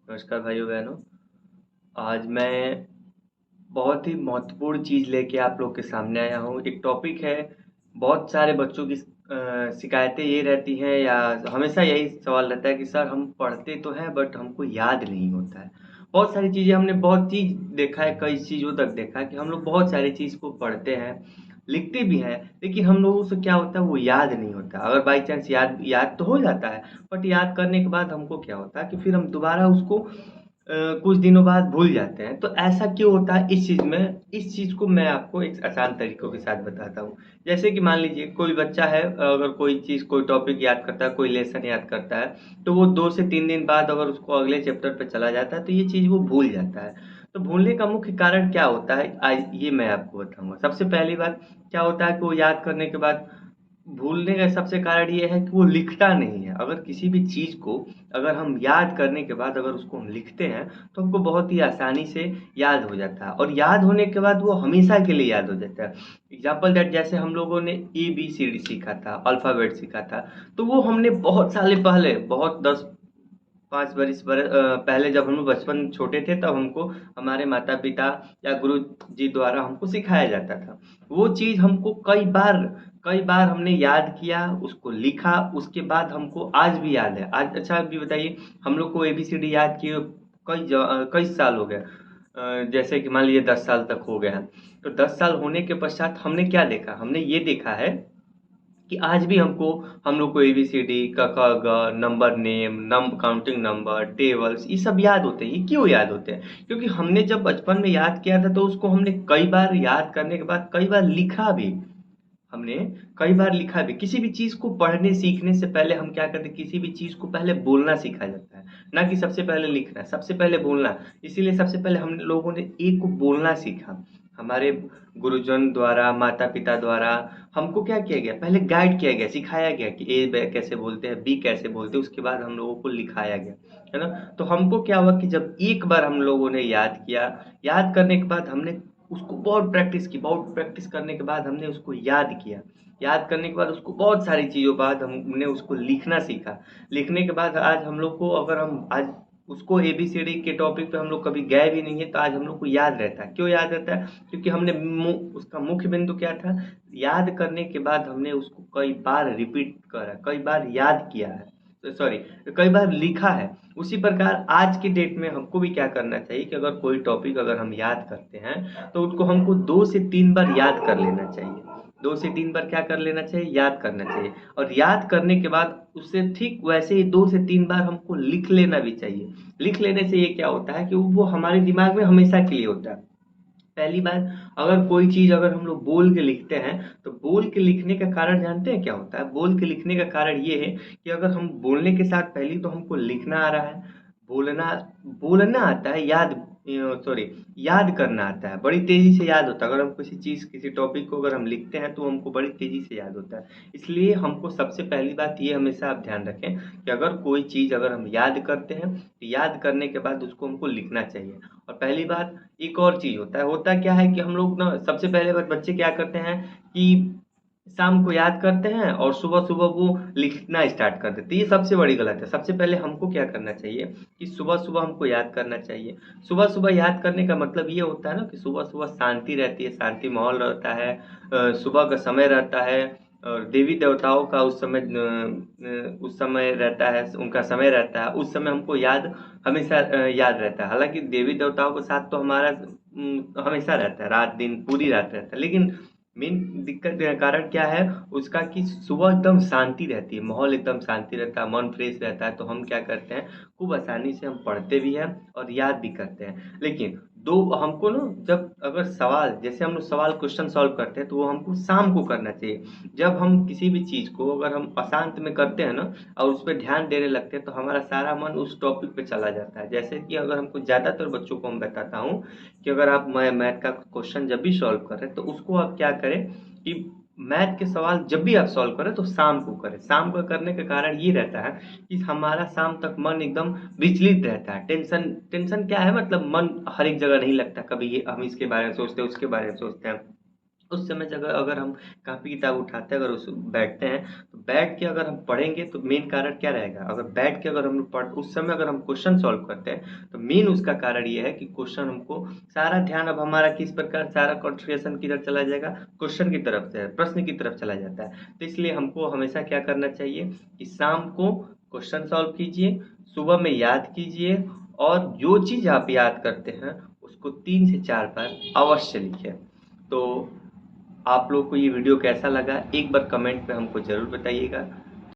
नमस्कार भाइयों बहनों। आज मैं बहुत ही महत्वपूर्ण चीज़ लेके आप लोग के सामने आया हूँ। एक टॉपिक है, बहुत सारे बच्चों की शिकायतें ये रहती हैं या हमेशा यही सवाल रहता है कि सर हम पढ़ते तो हैं बट हमको याद नहीं होता है। बहुत सारी चीज़ें हमने बहुत चीज़ देखा है, कई चीज़ों तक देखा है कि हम लोग बहुत सारी चीज़ को पढ़ते हैं, लिखते भी हैं, लेकिन हम लोगों से क्या होता है वो याद नहीं होता। अगर बाई चांस याद याद तो हो जाता है, बट याद करने के बाद हमको क्या होता है कि फिर हम दोबारा उसको कुछ दिनों बाद भूल जाते हैं। तो ऐसा क्यों होता है इस चीज़ में? इस चीज़ को मैं आपको एक आसान तरीकों के साथ बताता हूँ। जैसे कि मान लीजिए कोई बच्चा है, अगर कोई चीज़ कोई टॉपिक याद करता है, कोई लेसन याद करता है, तो वो 2 से 3 दिन बाद अगर उसको अगले चैप्टर पे चला जाता है तो ये चीज़ वो भूल जाता है। तो भूलने का मुख्य कारण क्या होता है, आज ये मैं आपको बताऊँगा। सबसे पहली बात क्या होता है कि वो याद करने के बाद भूलने का सबसे कारण ये है कि वो लिखता नहीं है। अगर किसी भी चीज़ को अगर हम याद करने के बाद अगर उसको हम लिखते हैं, तो हमको बहुत ही आसानी से याद हो जाता है और याद होने के बाद वो हमेशा के लिए याद हो जाता है। एग्ज़ाम्पल दैट जैसे हम लोगों ने एबीसीडी सीखा था, अल्फ़ाबेट सीखा था, तो वो हमने बहुत साल पहले, बहुत 10-5 बरिस पहले जब हम लोग बचपन छोटे थे तब हमको हमारे माता-पिता या गुरुजी द्वारा हमको सिखाया जाता था। वो चीज़ हमको कई बार हमने याद किया, उसको लिखा, उसके बाद हमको आज भी याद है। आज अच्छा आप ये बताइए, हम लोग को एबीसीडी याद किए कई साल हो गए। जैसे कि मान लीजिए 10 साल तक हो गया है। तो 10 साल होने के पश्चात हमने क्या देखा? हमने ये देखा है कि आज भी हम लोग को एबीसीडी क ख ग number name counting number tables ये सब याद होते हैं। ये क्यों याद होते हैं? क्योंकि हमने जब बचपन में याद किया था तो उसको हमने कई बार याद करने के बाद कई बार लिखा भी। हमने कई बार लिखा भी। किसी भी चीज़ को पढ़ने सीखने से पहले हम क्या करते हैं, किसी भी चीज़ को पहले बोलना सीखा जाता है, ना कि सबसे पहले लिखना, सबसे पहले बोलना। इसीलिए सबसे पहले हम लोगों ने ए को बोलना सीखा। हमारे गुरुजन द्वारा, माता पिता द्वारा हमको क्या किया गया, पहले गाइड किया गया, सिखाया गया कि कैसे बोलते हैं, बी कैसे बोलते हैं, उसके बाद हम लोगों को लिखाया गया, है ना? तो हमको क्या हुआ कि जब एक बार हम लोगों ने याद किया, याद करने के बाद हमने उसको बहुत प्रैक्टिस की, बहुत प्रैक्टिस करने के बाद हमने उसको याद किया। याद करने के बाद उसको बहुत सारी चीज़ों बाद हमने उसको लिखना सीखा। लिखने के बाद आज हम लोग को, अगर हम आज उसको एबीसीडी के टॉपिक पे हम लोग कभी गए भी नहीं है तो आज हम लोग को याद रहता है। क्यों याद रहता है? क्योंकि हमने उसका मुख्य बिंदु क्या था, याद करने के बाद हमने उसको कई बार रिपीट करा, कई बार याद किया है, सॉरी, कई बार लिखा है। उसी प्रकार आज की डेट में हमको भी क्या करना चाहिए कि अगर कोई टॉपिक अगर हम याद करते हैं तो उसको हमको 2 से 3 बार याद कर लेना चाहिए। 2 से 3 बार क्या कर लेना चाहिए, याद करना चाहिए। और याद करने के बाद उससे ठीक वैसे ही 2 से 3 बार हमको लिख लेना भी चाहिए। लिख लेने से ये क्या होता है कि वो हमारे दिमाग में हमेशा के लिए होता है। पहली बात, अगर कोई चीज़ अगर हम लोग बोल के लिखते हैं तो बोल के लिखने का कारण जानते हैं क्या होता है? बोल के लिखने का कारण ये है कि अगर हम बोलने के साथ पहले तो हमको लिखना आ रहा है, बोलना बोलना आता है, सॉरी, याद करना आता है, बड़ी तेज़ी से याद होता है। अगर हम किसी चीज़ किसी टॉपिक को अगर हम लिखते हैं तो हमको बड़ी तेज़ी से याद होता है। इसलिए हमको सबसे पहली बात ये हमेशा आप ध्यान रखें कि अगर कोई चीज़ अगर हम याद करते हैं तो याद करने के बाद उसको हमको लिखना चाहिए। और पहली बात, एक और चीज़ होता है, होता क्या है कि हम लोग ना सबसे पहले बच्चे क्या करते हैं कि शाम को याद करते हैं और सुबह-सुबह वो लिखना स्टार्ट कर देते हैं। ये सबसे बड़ी गलत है। सबसे पहले हमको क्या करना चाहिए कि सुबह-सुबह हमको याद करना चाहिए। सुबह-सुबह याद करने का मतलब ये होता है ना कि सुबह-सुबह शांति रहती है, शांति माहौल रहता है, सुबह का समय रहता है और देवी-देवताओं का उस समय रहता है, उनका समय रहता है, उस समय हमको याद हमेशा याद रहता है। हालाँकि देवी-देवताओं के साथ तो हमारा हमेशा रहता है, रात-दिन पूरी रात रहता है। लेकिन मेन दिक्कत कारण क्या है उसका कि सुबह एकदम शांति रहती है, माहौल एकदम शांति रहता है, मन फ्रेश रहता है, तो हम क्या करते हैं, खूब आसानी से हम पढ़ते भी हैं और याद भी करते हैं। लेकिन दो हमको ना, जब अगर सवाल जैसे हम लोग सवाल क्वेश्चन सॉल्व करते हैं तो वो हमको शाम को करना चाहिए। जब हम किसी भी चीज़ को अगर हम अशांत में करते हैं ना और उस पे ध्यान देने लगते हैं तो हमारा सारा मन उस टॉपिक पे चला जाता है। जैसे कि अगर हमको ज़्यादातर बच्चों को मैं बताता हूँ कि अगर आप मैथ का क्वेश्चन जब भी सॉल्व कर रहे हैं तो उसको आप क्या करें कि मैथ के सवाल जब भी आप सॉल्व करें तो शाम को करें। शाम को करने का कारण ये रहता है कि हमारा शाम तक मन एकदम विचलित रहता है। टेंशन टेंशन क्या है, मतलब मन हर एक जगह नहीं लगता। कभी ये हम इसके बारे में सोचते हैं, उसके बारे में सोचते हैं। उस समय जगह अगर हम कापी किताब उठाते हैं, अगर उस बैठते हैं, तो बैठ के अगर हम पढ़ेंगे तो मेन कारण क्या रहेगा? अगर बैठ के अगर हम लोग पढ़ उस समय अगर हम क्वेश्चन सॉल्व करते हैं, तो मेन उसका कारण ये है कि क्वेश्चन हमको सारा ध्यान अब हमारा किस प्रकार, सारा कंसंट्रेशन किधर चला जाएगा? क्वेश्चन की तरफ से, प्रश्न की तरफ चला जाता है। तो इसलिए हमको हमेशा क्या करना चाहिए कि शाम को क्वेश्चन सॉल्व कीजिए, सुबह में याद कीजिए, और जो चीज़ आप याद करते हैं उसको 3 से 4 बार अवश्य लिखें। तो आप लोग को ये वीडियो कैसा लगा, एक बार कमेंट में हमको ज़रूर बताइएगा।